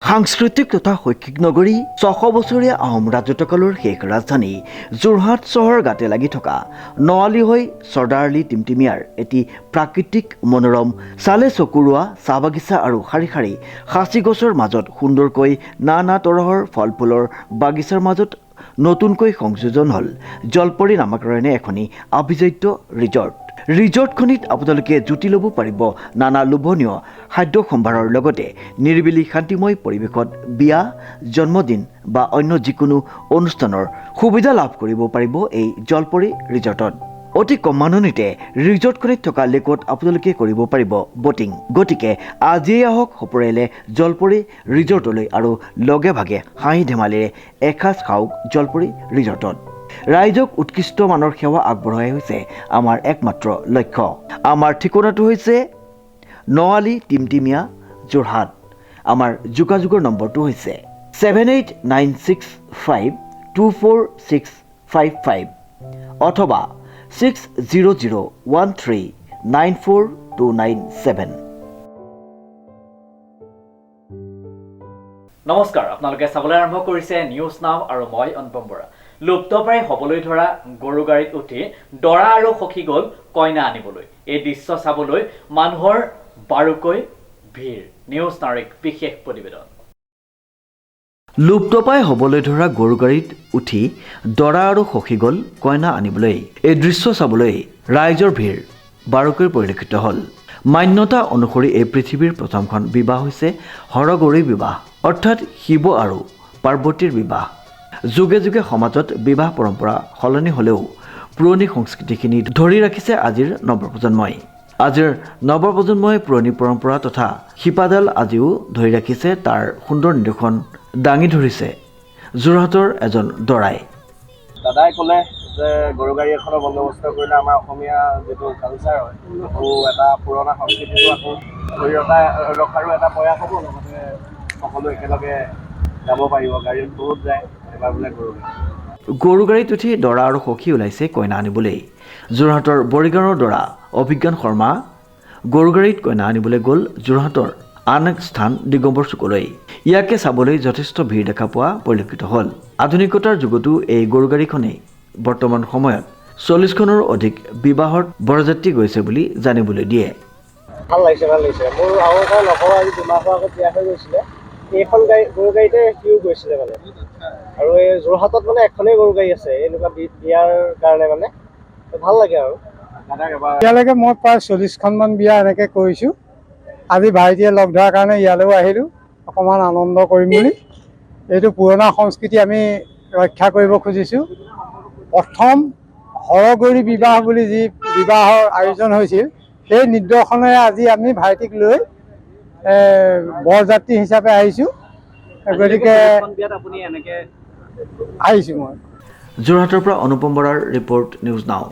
সাংস্কৃতিক তথা শৈক্ষিক নগৰী ৬০০ বছৰীয়া আহোম ৰাজত্বকালৰ শেষ ৰাজধানী যোৰহাট চহৰ গাতে লাগি থকা নৱালী হৈ চৰ্দাৰআলি টিমটিমিয়াৰ এটি প্ৰাকৃতিক মনোৰম চালে চকুৰোৱা চাহ বাগিচা আৰু শাৰী শাৰী সাঁচি গছৰ মাজত সুন্দৰকৈ নানা তৰহৰ ফল ফুলৰ বাগিচাৰ মাজত নতুনকৈ সংযোজন হ'ল জলপৰী নামাকৰণে এখনি আভিজাত্য ৰিজৰ্টখনিত আপোনালোকে জুতি ল'ব পাৰিব নানা লোভনীয় খাদ্য সম্ভাৰৰ লগতে নিৰিবিলি শান্তিময় পৰিৱেশত বিয়া জন্মদিন বা অন্য যিকোনো অনুষ্ঠানৰ সুবিধা লাভ কৰিব পাৰিব এই জলপৰী ৰিজৰ্টত অতি কম মাননিতে ৰিজৰ্টখনিত থকা লেকত আপোনালোকে কৰিব পাৰিব বটিং গতিকে আজিয়েই আহক সপৰিয়ালে জলপৰী ৰিজৰ্টলৈ আৰু লগে ভাগে হাঁহি ধেমালিৰে এসাঁজ খাওক জলপৰী ৰিজৰ্টত ৰাইজক উৎকৃষ্ট মানৰ সেৱা আগবঢ়াই হৈছে আমাৰ একমাত্ৰ লক্ষ্য আমাৰ ঠিকনাটো হৈছে নৱালী টিমটিমিয়া যোৰহাট আমাৰ যোগাযোগৰ নম্বৰটো হৈছে 7896524655 অথবা 6001394297 নমস্কাৰ আপোনালোকে চাবলৈ আৰম্ভ কৰিছে নিউজ নাও আৰু মই অনুপম বৰা লুপ্তপ্ৰায় হ'বলৈ ধৰা গৰু গাড়ীত উঠি দৰা আৰু সখী গ'ল কইনা আনিবলৈ এই দৃশ্য চাবলৈ মানুহৰ বাৰুকৈ ভিৰ নিউজ নাওৰ এক বিশেষ প্ৰতিবেদন লুপ্তপ্ৰায় হ'বলৈ ধৰা গৰু গাড়ীত উঠি দৰা আৰু সখী গ'ল কইনা আনিবলৈ এই দৃশ্য চাবলৈ ৰাইজৰ ভিৰ বাৰুকৈ পৰিলক্ষিত হ'ল মান্যতা অনুসৰি এই পৃথিৱীৰ প্ৰথমখন বিবাহ হৈছে হৰগৌৰী বিবাহ অৰ্থাৎ শিৱ আৰু পাৰ্বতীৰ বিবাহ যুগে যুগে সমাজত বিবাহ পৰম্পৰা সলনি হ'লেও পুৰণি সংস্কৃতিখিনি ধৰি ৰাখিছে আজিৰ নৱপ্ৰজন্মই পুৰণি পৰম্পৰা তথা শিপাডাল আজিও ধৰি ৰাখিছে তাৰ সুন্দৰ নিদৰ্শন দাঙি ধৰিছে যোৰহাটৰ এজন দৰাই দাদাই ক'লে যে গৰু গাড়ী এখনৰ বন্দোবস্ত কৰিলে আমাৰ অসমীয়া যিটো কালচাৰ হয় আকৌ এটা পুৰণা সংস্কৃতিটো আকৌ ধৰি ৰখাৰো এটা প্ৰয়াস হ'ব লগতে সকলো একেলগে যাব পাৰিব গাড়ীত বহুত যায় এবাৰ বোলে গৰু গাড়ীত উঠি দৰা আৰু সখী ওলাইছে কইনা আনিবলৈ যোৰহাটৰ বৰিগাঁৱৰ দৰা অভিজ্ঞান শৰ্মা গৰু গাড়ীত কইনা আনিবলৈ গ'ল যোৰহাটৰ আন এক স্থান দিগম্বৰ চুকলৈ ইয়াকে চাবলৈ যথেষ্ট ভিৰ দেখা পোৱা পৰিলক্ষিত হ'ল আধুনিকতাৰ যুগতো এই গৰু গাড়ীখনেই বৰ্তমান সময়ত 40খনৰ অধিক বিবাহত বৰযাত্ৰী গৈছে বুলি জানিবলৈ দিয়ে ভাল লাগিছে মোৰ আৰু এটা লগৰ আজি 2 মাহৰ আগত বিয়া হৈ গৈছিলে এইখন গৰু গাড়ীতে সিও গৈছিলে মানে আৰু এই যোৰহাটত মানে এখনেই গৰু গাড়ী আছে এনেকুৱা বিয়াৰ কাৰণে মানে ভাল লাগে আৰু এতিয়ালৈকে মই প্ৰায় 40খনমান বিয়া এনেকৈ কৰিছোঁ আজি ভাইটিয়ে লগ ধৰাৰ কাৰণে ইয়ালৈও আহিলোঁ অকণমান আনন্দ কৰিম বুলি এইটো পুৰণা সংস্কৃতি আমি ৰক্ষা কৰিব খুজিছোঁ প্ৰথম হৰগৌৰী বিবাহ বুলি যি বিবাহৰ আয়োজন হৈছিল সেই নিদৰ্শনেৰে আজি আমি ভাইটিক লৈ বৰযাত্ৰী হিচাপে আহিছোঁ গতিকে আহিছোঁ মই যোৰহাটৰ পৰা অনুপম বৰাৰ ৰিপৰ্ট নিউজ নাও